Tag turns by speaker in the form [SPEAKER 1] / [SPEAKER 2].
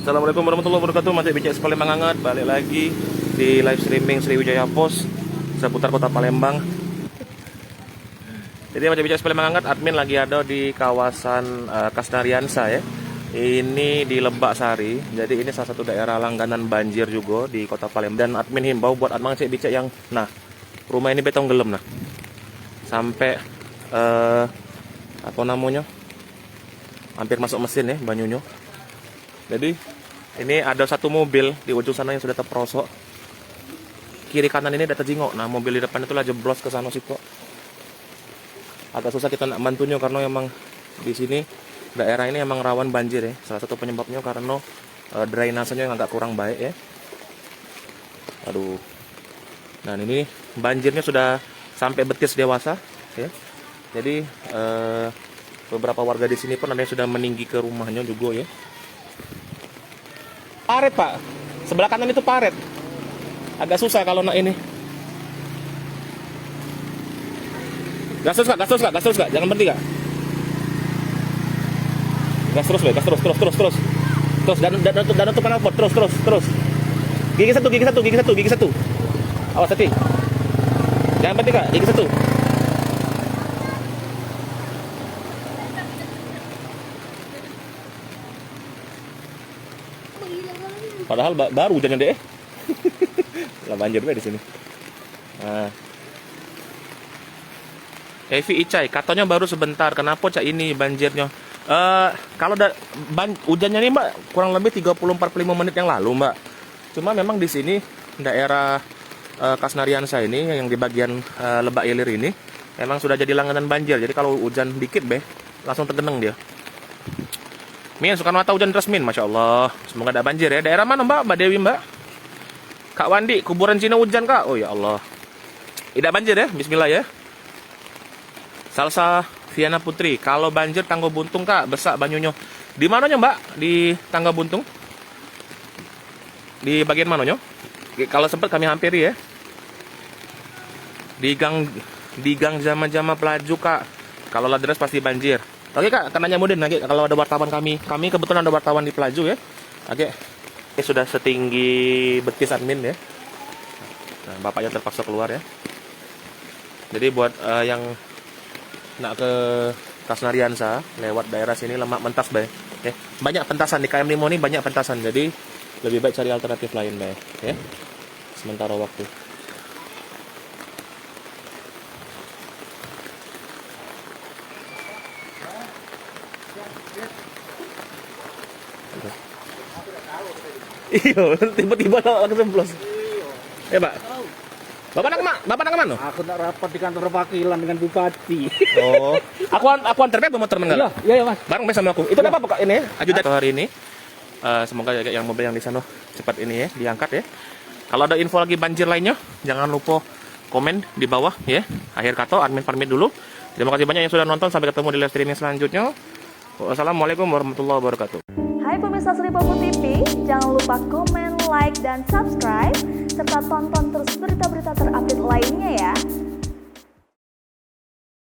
[SPEAKER 1] Assalamualaikum warahmatullahi wabarakatuh. Masih BCS Palembang Hangat. Balik lagi di live streaming Sriwijaya Pos seputar kota Palembang. Jadi masih BCS Palembang Hangat. Admin lagi ada di kawasan Kasnariansa ya. Ini di Lebak Sari. Jadi ini salah satu daerah langganan banjir juga di kota Palembang. Dan admin himbau buat admang cek yang rumah ini betong gelem sampai apa namanya? Hampir masuk mesin ya banyunya. Jadi ini ada satu mobil di ujung sana yang sudah terperosok. Kiri kanan ini udah terjingok. Nah mobil di depan itulah jeblos ke sana sih kok. Agak susah kita nak bantunya karena emang di sini daerah ini emang rawan banjir ya. Salah satu penyebabnya karena drainasenya yang agak kurang baik ya. Aduh. Nah ini banjirnya sudah sampai betis dewasa ya. Jadi beberapa warga di sini pun ada yang sudah meninggi ke rumahnya juga ya. Paret pak, sebelah kanan itu paret. Agak susah kalau nak ini. Gas terus kak, jangan berhenti kak. Gas terus, terus dan untuk knalpot, terus. Gigi satu. Awas hati. Jangan berhenti kak, gigi satu. Padahal baru hujannya deh. Lah banjir di sini. Nah. Evi Icai, katanya baru sebentar. Kenapa cak ini banjirnya? Kalau hujannya nih mbak kurang lebih 30-45 menit yang lalu mbak. Cuma memang di sini daerah Kasnariansa ini yang di bagian Lebak Ilir ini memang sudah jadi langganan banjir. Jadi kalau hujan dikit langsung tergenang dia. Min, Soekarno-Hatta hujan deras Min, Masya Allah. Semoga ada banjir ya. Daerah mana mbak? Mbak Dewi mbak? Kak Wandi, kuburan Cina hujan kak? Oh ya Allah. Tidak banjir ya, bismillah ya. Salsa Viana Putri, kalau banjir Tangga Buntung kak, besak banyunya. Di mananya mbak? Di Tangga Buntung? Di bagian mananya? Kalau sempat kami hampiri ya. Di gang Jama-Jama Pelaju kak. Kalau lah deras pasti banjir. Oke kak, akan nanya mudin lagi kalau ada wartawan kami kebetulan ada wartawan di Pelaju ya. Oke, ini sudah setinggi betis admin ya. Nah, bapaknya terpaksa keluar ya. Jadi buat yang nak ke Kasnariansa lewat daerah sini Lemak Mentas bay. Ya. Banyak pentasan di KM5 ini banyak pentasan. Jadi lebih baik cari alternatif lain bay. Ya. Sementara waktu. Iya, tiba-tiba langsung cemplos. Ya, Pak. Bapak nak kemana?
[SPEAKER 2] Aku nak rapat di kantor perwakilan dengan bupati.
[SPEAKER 1] Oh, aku antar bae motor menggala.
[SPEAKER 2] Iya, Mas.
[SPEAKER 1] Bareng sama aku. Itu apa Pak ini? Ajudan hari ini. Semoga yang mobil yang di sana cepat ini ya diangkat ya. Kalau ada info lagi banjir lainnya, jangan lupa komen di bawah ya. Akhir kata admin pamit dulu. Terima kasih banyak yang sudah nonton. Sampai ketemu di live streaming selanjutnya. Wassalamualaikum warahmatullahi wabarakatuh.
[SPEAKER 3] Hai pemirsa Sri Popo TV, jangan lupa komen, like, dan subscribe, serta tonton terus berita-berita terupdate lainnya ya.